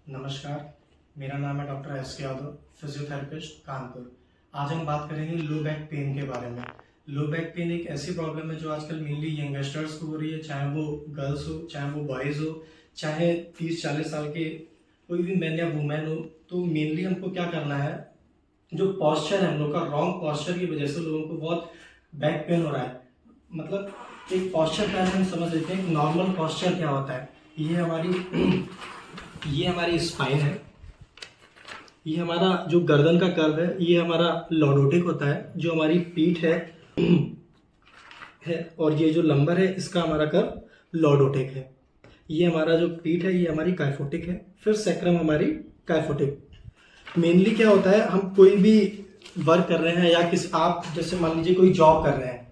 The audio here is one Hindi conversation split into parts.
नमस्कार, मेरा नाम है डॉक्टर एस के यादव, फिजियोथेरेपिस्ट कानपुर। आज हम बात करेंगे लो बैक पेन के बारे में। लो बैक पेन एक ऐसी प्रॉब्लम है जो आजकल मेनली यंगस्टर्स को हो रही है, चाहे वो गर्ल्स हो, चाहे वो बॉयज़ हो, चाहे 30-40 साल के कोई भी मैन या वुमेन हो। तो मेनली हमको क्या करना है, जो पॉस्चर है हम लोग का, रॉन्ग पॉस्चर की वजह से लोगों को बहुत बैक पेन हो रहा है। मतलब एक पॉस्चर पहले हम समझ लेते हैं, नॉर्मल पॉस्चर क्या होता है। ये हमारी स्पाइन है, ये हमारा जो गर्दन का कर्व है, ये हमारा लॉर्डोटिक होता है, जो हमारी पीठ है और ये जो लंबर है इसका हमारा कर्व लॉर्डोटिक है। ये हमारा जो पीठ है ये हमारी काइफोटिक है, फिर सैक्रम हमारी काइफोटिक। मेनली क्या होता है, हम कोई भी वर्क कर रहे हैं या आप जैसे मान लीजिए कोई जॉब कर रहे हैं,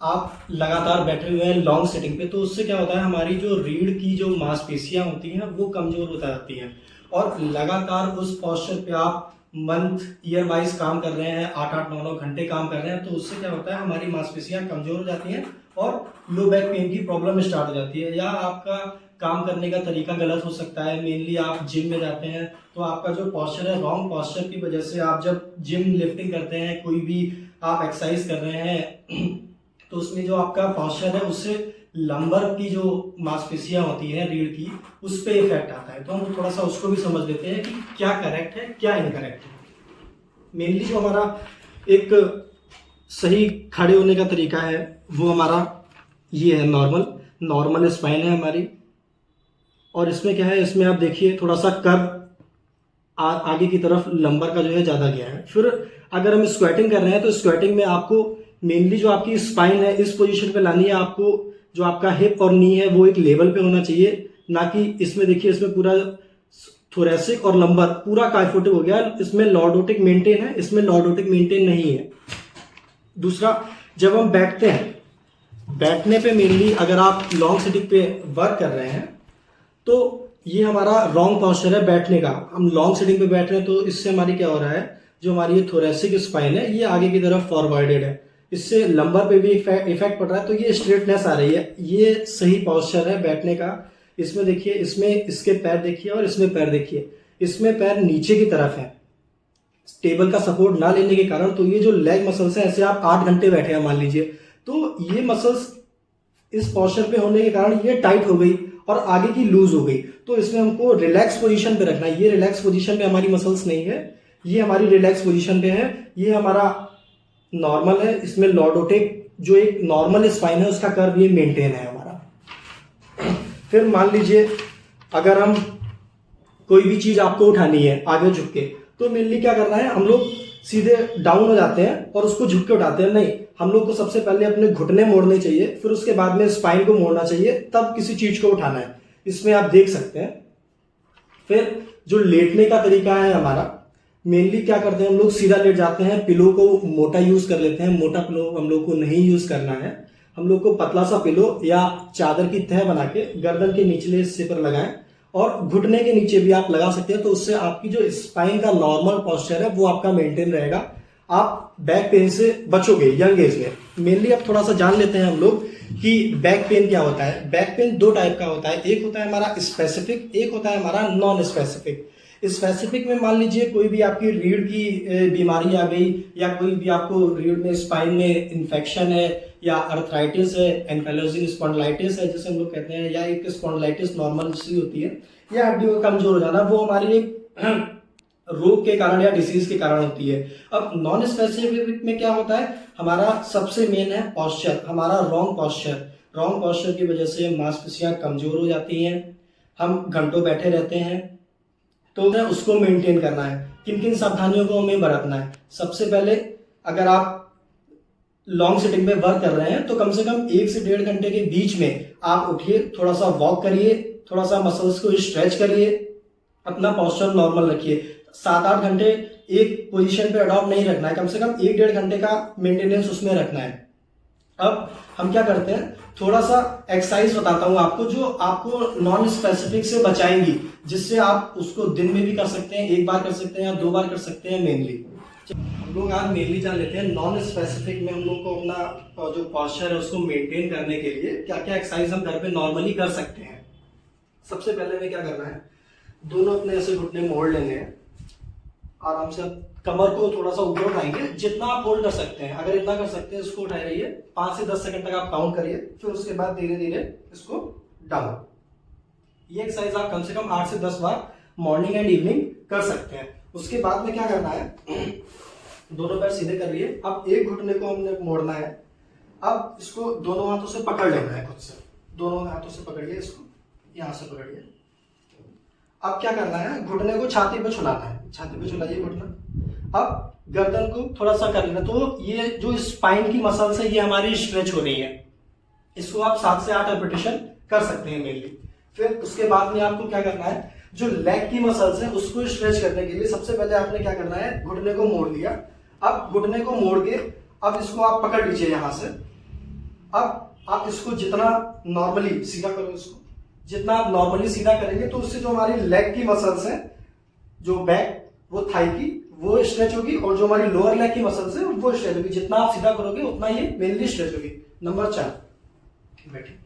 आप लगातार बैठे हुए हैं लॉन्ग सिटिंग पे, तो उससे क्या होता है, हमारी जो रीढ़ की जो मांसपेशियां होती हैं वो कमजोर होता जाती हैं। और लगातार उस पोस्चर पे आप मंथ ईयर वाइज काम कर रहे हैं, 8-8, 9-9 घंटे काम कर रहे हैं, तो उससे क्या होता है, हमारी मांसपेशियां कमजोर हो जाती हैं और लो बैक पेन की प्रॉब्लम स्टार्ट हो जाती है। या आपका काम करने का तरीका गलत हो सकता है। मेनली आप जिम में जाते हैं तो आपका जो पोस्चर है, रॉन्ग पोस्चर की वजह से आप जब जिम लिफ्टिंग करते हैं, कोई भी आप एक्सरसाइज कर रहे हैं तो उसमें जो आपका पॉस्चर है उससे लंबर की जो मांसपेशियां होती है रीढ़ की, उस पर इफेक्ट आता है। तो हम थोड़ा सा उसको भी समझ लेते हैं कि क्या करेक्ट है क्या इनकरेक्ट है। मेनली जो हमारा एक सही खड़े होने का तरीका है वो हमारा ये है, नॉर्मल स्पाइन है हमारी। और इसमें क्या है, इसमें आप देखिए थोड़ा सा कर्व आगे की तरफ लंबर का जो है ज्यादा गया है। फिर अगर हम स्क्वाटिंग कर रहे हैं तो स्क्वाटिंग में आपको मेनली जो आपकी स्पाइन है इस पोजीशन पे लानी है। आपको जो आपका हिप और नी है वो एक लेवल पे होना चाहिए, ना कि इसमें देखिए इसमें पूरा थोरेसिक और लंबर पूरा काइफोटिक हो गया, इसमें लॉर्डोटिक मेंटेन है, इसमें लॉर्डोटिक मेंटेन नहीं है। दूसरा, जब हम बैठते हैं, बैठने पे मेनली अगर आप लॉन्ग सिटिंग पे वर्क कर रहे हैं तो ये हमारा रॉन्ग पोस्चर है बैठने का। हम लॉन्ग सिटिंग पे बैठ रहे हैं तो इससे हमारी क्या हो रहा है, जो हमारी ये थोरेसिक स्पाइन है ये आगे की तरफ फॉरवर्डेड है, इससे लंबर पे भी इफेक्ट पड़ रहा है। तो ये स्ट्रेटनेस आ रही है, ये सही पोस्चर है बैठने का। इसमें देखिए, इसमें इसके पैर देखिए और इसमें पैर देखिए, इसमें पैर नीचे की तरफ है टेबल का सपोर्ट ना लेने के कारण। तो ये जो लेग मसल्स हैं, ऐसे आप 8 घंटे बैठे हैं मान लीजिए, तो ये मसल्स इस पोस्चर पे होने के कारण ये टाइट हो गई और आगे की लूज हो गई। तो इसमें हमको रिलैक्स पोजीशन पे रखना है। ये रिलैक्स पोजीशन पे हमारी मसल्स नहीं है, ये हमारी रिलैक्स पोजीशन पे है। ये हमारा नॉर्मल है, इसमें लॉर्डोटिक जो एक नॉर्मल स्पाइन है उसका कर्व ये मेंटेन है हमारा। फिर मान लीजिए अगर हम कोई भी चीज आपको उठानी है आगे झुक के, तो मेनली क्या करना है, हम लोग सीधे डाउन हो जाते हैं और उसको झुक के उठाते हैं। नहीं, हम लोग को सबसे पहले अपने घुटने मोड़ने चाहिए, फिर उसके बाद में स्पाइन को मोड़ना चाहिए, तब किसी चीज को उठाना है। इसमें आप देख सकते हैं। फिर जो लेटने का तरीका है हमारा, मेनली क्या करते हैं, हम लोग सीधा लेट जाते हैं, पिलो को मोटा यूज कर लेते हैं। मोटा पिलो हम लोग को नहीं यूज करना है, हम लोग को पतला सा पिलो या चादर की तह बना के गर्दन के निचले हिस्से पर लगाएं और घुटने के नीचे भी आप लगा सकते हैं। तो उससे आपकी जो स्पाइन का नॉर्मल पोस्चर है वो आपका मेंटेन रहेगा, आप बैक पेन से बचोगे यंग एज में। मेनली अब थोड़ा सा जान लेते हैं हम लोग कि बैक पेन क्या होता है। बैक पेन 2 टाइप का होता है, एक होता है हमारा स्पेसिफिक, एक होता है हमारा नॉन स्पेसिफिक। स्पेसिफिक में मान लीजिए कोई भी आपकी रीढ़ की बीमारी आ गई, या कोई भी आपको रीढ़ में स्पाइन में इन्फेक्शन है, या अर्थराइटिस है, एंकाइलोजिंग स्पॉन्डिलाइटिस है जिसे हम लोग कहते हैं, या एक स्पॉन्डिलाइटिस नॉर्मल सी होती है, या हड्डियों का कमजोर हो जाना, वो हमारी एक रोग के कारण या डिसीज के कारण होती है। अब नॉन स्पेसिफिक में क्या होता है, हमारा सबसे मेन है पॉस्चर, हमारा रॉन्ग पॉस्चर। रॉन्ग पॉस्चर की वजह से मांसपेशियां कमजोर हो जाती हैं, हम घंटों बैठे रहते हैं। तो उसको मेंटेन करना है, किन किन सावधानियों को हमें बरतना है। सबसे पहले, अगर आप लॉन्ग सिटिंग में वर्क कर रहे हैं तो कम से कम 1 से 1.5 घंटे के बीच में आप उठिए, थोड़ा सा वॉक करिए, थोड़ा सा मसल्स को स्ट्रेच करिए, अपना पोस्चर नॉर्मल रखिए। 7-8 घंटे एक पोजीशन पे अडॉप्ट नहीं रखना है, कम से कम 1-1.5 घंटे का मेंटेनेंस उसमें रखना है। अब हम क्या करते हैं, थोड़ा सा एक्सरसाइज बताता हूं आपको जो आपको नॉन स्पेसिफिक से बचाएंगी, जिससे आप उसको दिन में भी कर सकते हैं, 1 बार कर सकते हैं या 2 बार कर सकते हैं। मेनली हम लोग आज मेनली जान लेते हैं नॉन स्पेसिफिक में हम लोग को अपना जो पोस्चर है उसको मेंटेन करने के लिए क्या क्या एक्सरसाइज हम घर पे नॉर्मली कर सकते हैं। सबसे पहले में क्या करना है, दोनों अपने ऐसे घुटने मोड़ लेंगे आराम से। कमर को थोड़ा सा ऊपर उठाएंगे, जितना आप होल्ड कर सकते हैं। अगर इतना कर सकते हैं इसको उठाए रहिए, 5 से 10 सेकंड तक आप काउंट करिए, फिर उसके बाद धीरे धीरे इसको डाउन। ये एक्सरसाइज आप कम से कम 8 से 10 बार मॉर्निंग एंड इवनिंग कर सकते हैं। उसके बाद में क्या करना है, दोनों पैर सीधे कर लिए। अब एक घुटने को हमने मोड़ना है। अब इसको दोनों हाथों से पकड़ लेना है, खुद से दोनों हाथों से पकड़िए, इसको यहां से पकड़िए। अब क्या करना है, घुटने को छाती पे छुलाना है, छाती पे छुलाइए घुटना। अब गर्दन को थोड़ा सा कर लेना। तो ये जो स्पाइन की मसल्स है ये हमारी स्ट्रेच हो रही है। इसको आप 7 से 8 रेपिटेशन कर सकते हैं मेनली। फिर उसके बाद में आपको क्या करना है, जो लेग की मसल्स है उसको स्ट्रेच करने के लिए सबसे पहले आपने क्या करना है, घुटने को मोड़ लिया। अब घुटने को मोड़ के अब इसको आप पकड़ लीजिए यहां से। अब आप इसको जितना नॉर्मली सीधा करो, इसको जितना आप नॉर्मली सीधा करेंगे तो उससे जो हमारी लेग की मसल्स हैं, जो बैक वो थाई की वो स्ट्रेच होगी, और जो हमारी लोअर लेग की मसल्स है वो स्ट्रेच होगी। जितना आप सीधा करोगे उतना ये मेनली स्ट्रेच होगी। नंबर 4 बैठिए।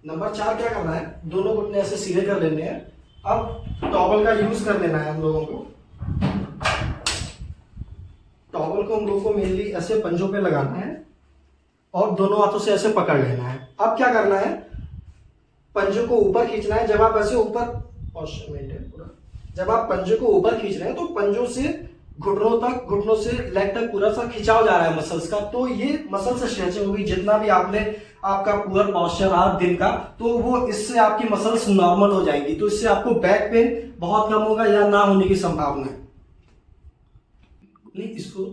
नंबर 4 क्या करना है, दोनों घुटने ऐसे सीधे कर लेने हैं। अब टॉवल का यूज कर लेना है हम लोगों को। टॉवल को हम लोगों को मेनली ऐसे पंजों पे लगाना है और दोनों हाथों से ऐसे पकड़ लेना है। अब क्या करना है, पंजों को ऊपर खींचना है। जब आप ऐसे ऊपर पोस्चर मेंटेन पूरा, जब आप पंजों को ऊपर खींच रहे हैं तो पंजों से घुटनों तक, घुटनों से लेग तक पूरा सा खिंचाव जा रहा है मसल्स का। तो ये मसल्स स्ट्रेचिंग होगी। जितना भी आपने आपका पूरा पोस्चर रहा दिन का, तो वो इससे आपकी मसल्स नॉर्मल हो जाएंगी। तो इससे आपको बैक पेन बहुत कम होगा या ना होने की संभावना है। नहीं, इसको